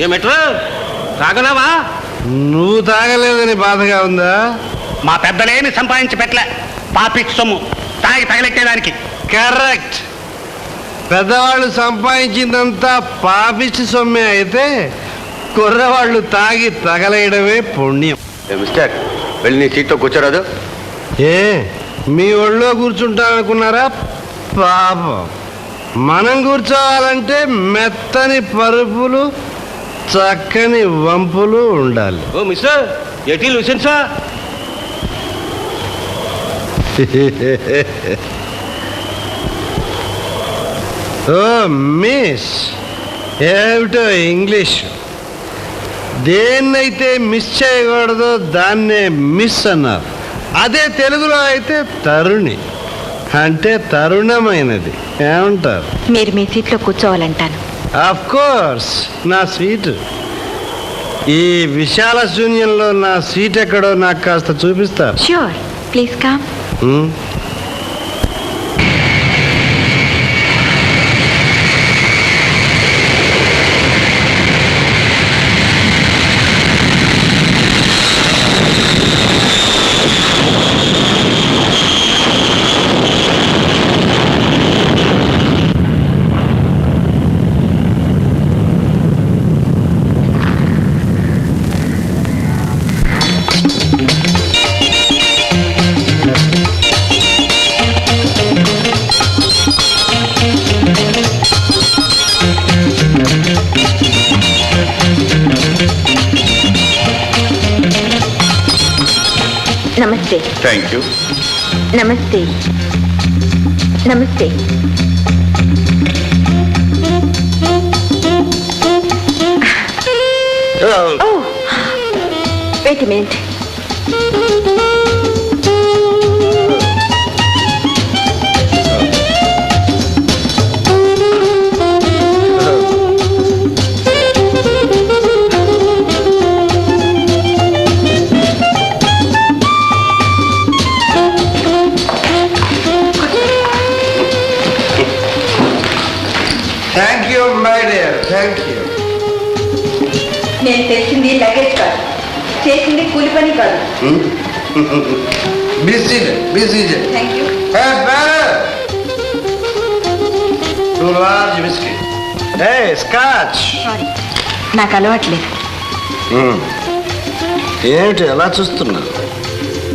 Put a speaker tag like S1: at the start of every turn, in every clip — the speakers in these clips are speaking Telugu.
S1: ఏమిట్రా తాగనావా?
S2: నువ్వు తాగలేదని బాధగా ఉందా?
S1: మా పెద్దలేమి సంపాదించి పెట్టలే, పాపిచ్చి సొమ్ము తాగి తగలెట్టేదానికి.
S2: కరెక్ట్. పెద్దవాళ్ళు సంపాదించిందంతా పాపిచ్చి సొమ్మే అయితే కుర్రవాళ్ళు తాగి తగలేయడమే పుణ్యం.
S3: మిస్టర్, వెళ్ళి నీ సీట్లో కూర్చోరాదు.
S2: ఏ మీ ఒళ్ళో కూర్చుంటామనుకున్నారా? పాపం, మనం కూర్చోవాలంటే మెత్తని పరుపులు, చక్కని వంపులు ఉండాలి.
S1: ఓ మిస్టర్, ఎటీ లూసెన్సా?
S2: ఓ మిస్, ఏమిటో ఇంగ్లీష్. దేన్నైతే మిస్ చేయకూడదో దాన్నే మిస్ అన్నారు. అదే తెలుగులో అయితే తరుణి అంటే తరుణమైనది. ఏమంటారు?
S4: మీరు మీ సీట్లో కూర్చోవాలంటాను.
S2: ఆఫ్ కోర్స్, నా సీటు. ఈ విశాల శూన్యంలో నా సీట్ ఎక్కడో నాకు కాస్త చూపిస్తారు?
S4: Sure, please come. Namaste.
S3: Thank you.
S4: Namaste. Namaste. Oh, wait a minute.
S2: Thank you my dear, thank you.
S4: నేను తెచ్చింది లగేజ్ కాదు, చేసింది కూలి పని కాదు.
S2: Busy busy.
S4: Thank you.
S2: Two large whisky. A scotch.
S4: Sorry, నాకు అలవాట్లేదు.
S2: ఏమిటి ఎలా చూస్తున్నా?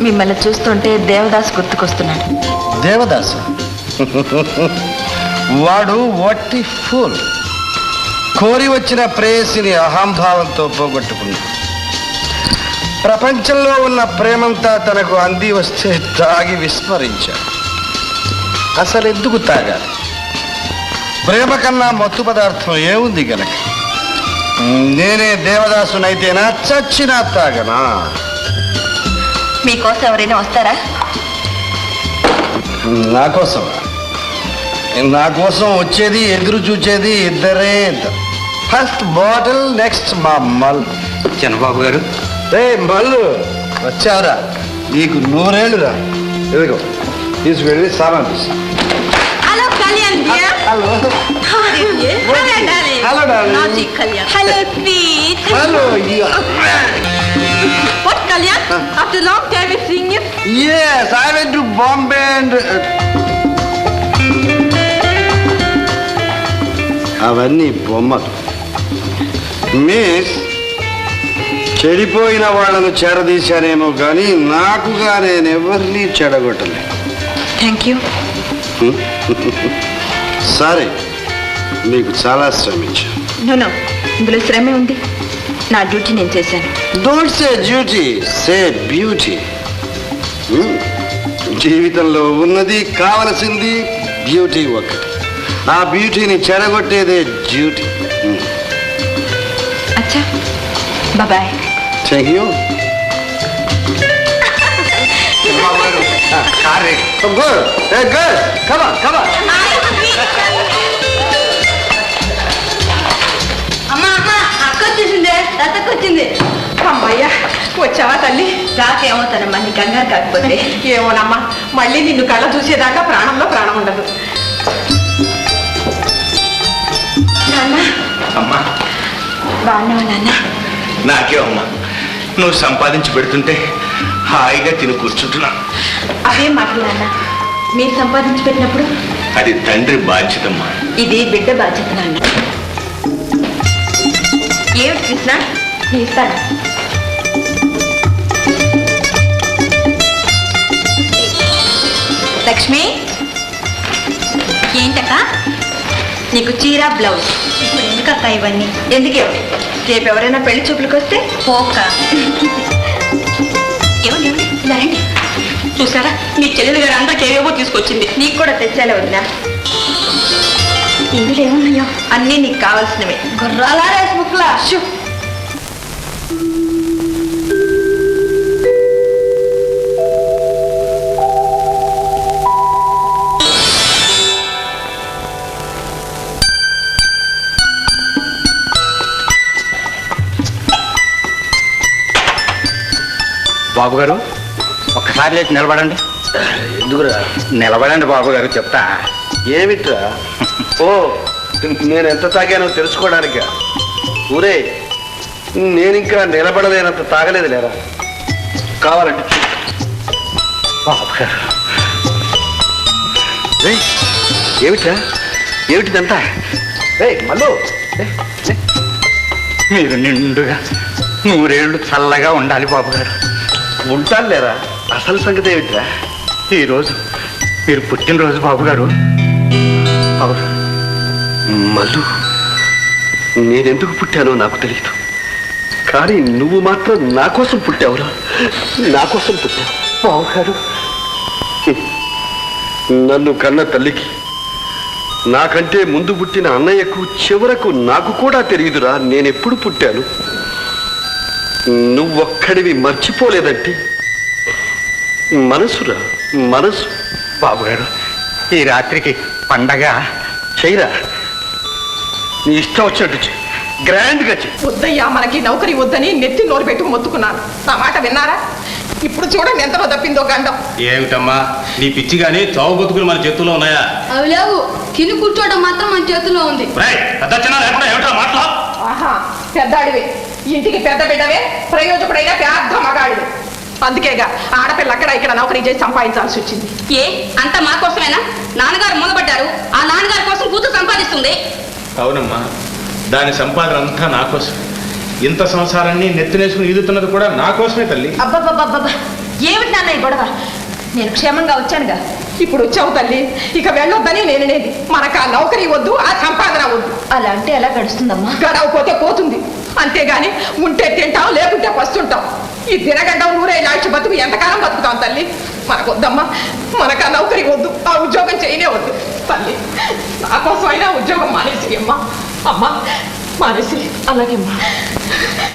S4: మిమ్మల్ని చూస్తుంటే దేవదాస్ గుర్తుకొస్తున్నాడు.
S2: దేవదాస? వాడు వట్టి ఫూల్. కోరి వచ్చిన ప్రేయసిని అహంభావంతో పోగొట్టుకున్నాడు. ప్రపంచంలో ఉన్న ప్రేమంతా తనకు అంది వస్తే తాగి విస్మరించాడు. అసలు ఎందుకు తాగాలి? ప్రేమ కన్నా మత్తు పదార్థం ఏముంది గనక? నేనే దేవదాసునైతేనా చచ్చినా తాగనా?
S4: మీకోసం ఎవరైనా వస్తారా?
S2: నా కోసం? నా కోసం వచ్చేది ఎదురు చూచేది ఇద్దరే ఇద్దరు. ఫస్ట్ బాటిల్, నెక్స్ట్ మా మల్లు.
S3: చంద్రబాబు గారు.
S2: రే మల్లు, వచ్చావురా? నీకు 100 ఏళ్ళురా. ఎదుగో తీసుకెళ్ళి సామాన్ తీసు.
S5: Hello, Kalyan dear.
S2: Hello.
S5: How are you, dear? Hello, darling.
S2: Hello, darling.
S5: Naughty Kalyan. Hello, sweet.
S2: Hello.
S5: What, Kalyan? After long time we're seeing you?
S2: Yes, I went to Bombay and అవన్నీ బొమ్మలు. మిస్, చెడిపోయిన వాళ్ళను చెడదీశానేమో కానీ నాకుగా నేను ఎవరిని చెడగొట్టలే.
S4: Thank you.
S2: సరే, నీకు చాలా శ్రమించాను.
S4: నో, ఇందులో శ్రమే ఉంది. నా డ్యూటీ నేను చేశాను.
S2: Don't say duty, say beauty. జీవితంలో ఉన్నది కావలసింది బ్యూటీ ఒకటి. ఆ బ్యూటీని చెడగొట్టేదే డ్యూటీ.
S4: అచ్చా, బాయ్.
S2: Thank you.
S5: అమ్మా అక్క వచ్చేసిందే, లతకు వచ్చింది. అమ్మయ్యా, వచ్చావా తల్లి?
S4: రాకేమవుతానమ్మా, నీ కంగారు కాకపోతే.
S5: ఏమోనమ్మా, మళ్ళీ నిన్ను కళ్ళ చూసేదాకా ప్రాణంలో ప్రాణం ఉండదు.
S4: నాన్న,
S3: అమ్మా,
S4: బాగున్నావా నాన్న?
S6: నాకే అమ్మా, నువ్వు సంపాదించి పెడుతుంటే హాయిగా తిని కూర్చుంటున్నా.
S4: అవేం మాటలు నాన్న, మీరు సంపాదించి పెట్టినప్పుడు
S6: అది తండ్రి బాధ్యతమ్మా.
S4: ఇది బిడ్డ బాధ్యత నాన్న. ఏమిటి కృష్ణ, నేను ఇస్తాను. లక్ష్మి, ఏంటక్క? నీకు చీర బ్లౌజ్. ఇప్పుడు ఎందుకక్క ఇవన్నీ? ఎందుకే, రేపు ఎవరైనా పెళ్లి చూపులకు వస్తే పోక. ఏమండి ఇలా రండి.
S5: చూసారా, మీ చెల్లెలు గారు అందరికి ఏవేవో తీసుకొచ్చింది.
S4: నీకు కూడా తెచ్చాలే వదినా. ఇందులో ఏమున్నాయో అన్నీ నీకు కావాల్సినవే. గుర్రాలా రేసు ముక్కలా? షూ.
S1: బాబు గారు, ఒక్కసారి లేచి నిలబడండి.
S2: ఎందుకురా?
S1: నిలబడండి బాబు గారు, చెప్తా.
S2: ఏమిట్రా? ఓ, నేను ఎంత తాగానో తెలుసుకోవడానికా? ఊరే, నేనింకా నిలబడలేనంత తాగలేదు లేరా. కావాలంటే చూ.
S1: బాబు గారు,
S2: ఏయ్, ఏమిట్రా? ఏమిటిదంతా? మళ్ళీ
S1: మీరు నిండుగా 100 ఏళ్ళు చల్లగా ఉండాలి బాబు గారు.
S2: ఉంటాను లేరా. అసలు సంగతి ఏమిట్రా?
S1: ఈరోజు మీరు పుట్టినరోజు బాబు గారు. అవును.
S2: మల్లు, నేనెందుకు పుట్టానో నాకు తెలియదు, కానీ నువ్వు మాత్రం నా కోసం పుట్టావురా. నా కోసం పుట్టావు
S1: బాబు గారు.
S2: నన్ను కన్న తల్లికి, నాకంటే ముందు పుట్టిన అన్నయ్యకు, చివరకు నాకు కూడా తెలియదురా నేనెప్పుడు పుట్టాను. నువ్వొక్కడివి మర్చిపోలేదంటే మనసురా, మనసు.
S1: బాబు గారు, ఈ రాత్రికి పండగ
S2: చెయ్యరా, నీ ఇష్టం వచ్చినట్టు చెయ్యి, గ్రాండ్గా చెయ్యి.
S5: వద్దయ్యా, మనకి నౌకరి వద్దని నెత్తి నోరు పెట్టుకు మొత్తుకున్నాను. నా మాట విన్నారా? ఇప్పుడు చూడండి ఎంతలో తప్పిందో గండం.
S6: ఏమిటమ్మా నీ పిచ్చి గాని చావు బతుకులు మన చేతుల్లో ఉన్నాయా?
S7: అవి లేవు, తిని కూర్చోవడం మాత్రం మన చేతిలో ఉంది.
S6: మాట్లా
S5: ఆహా, పెద్దాడివే, ఇంటికి పెద్ద బిడ్డవే, ప్రయోజకుడైనా పెద్ద మగాడివే. అందుకేగా ఆడపిల్ల అక్కడ ఇక్కడ నౌకరీ చేసి సంపాదించాల్సి వచ్చింది.
S7: ఏ అంత మా కోసమేనా? నాన్నగారు మూలపడ్డారు, ఆ నాన్నగారి కోసం కూతురు సంపాదిస్తుంది.
S6: అవునమ్మా, దాని సంపాదన అంతా నా కోసం. ఇంత సంసారాన్ని నెత్తినేసుకుని ఈదుతున్నది కూడా నా కోసమే తల్లి.
S4: అబ్బబ్బబ్బబ్బా, ఏమిటి నాన్న ఈ గొడవ? నేను క్షేమంగా వచ్చానుగా.
S5: ఇప్పుడు వచ్చావు తల్లి, ఇక వెళ్ళొద్దని నేననేది. మనకు ఆ నౌకరీ వద్దు, ఆ సంపాదన వద్దు.
S4: అలా అంటే ఎలా గడుస్తుందమ్మా?
S5: గడవపోతే పోతుంది, అంతేగాని ఉంటే తింటాం, లేకుంటే పస్తుంటాం. ఈ దినగండం నూరే లాంటి బతుకు ఎంతకాలం బతుకుతాం తల్లి? మనకు వద్దమ్మా, మనకు ఆ నౌకరీ వద్దు, ఆ ఉద్యోగం చేయనే వద్దు తల్లి. నా కోసం అయినా ఉద్యోగం మానేసి అమ్మా. అమ్మా మానేసి.
S4: అలాగే అమ్మా.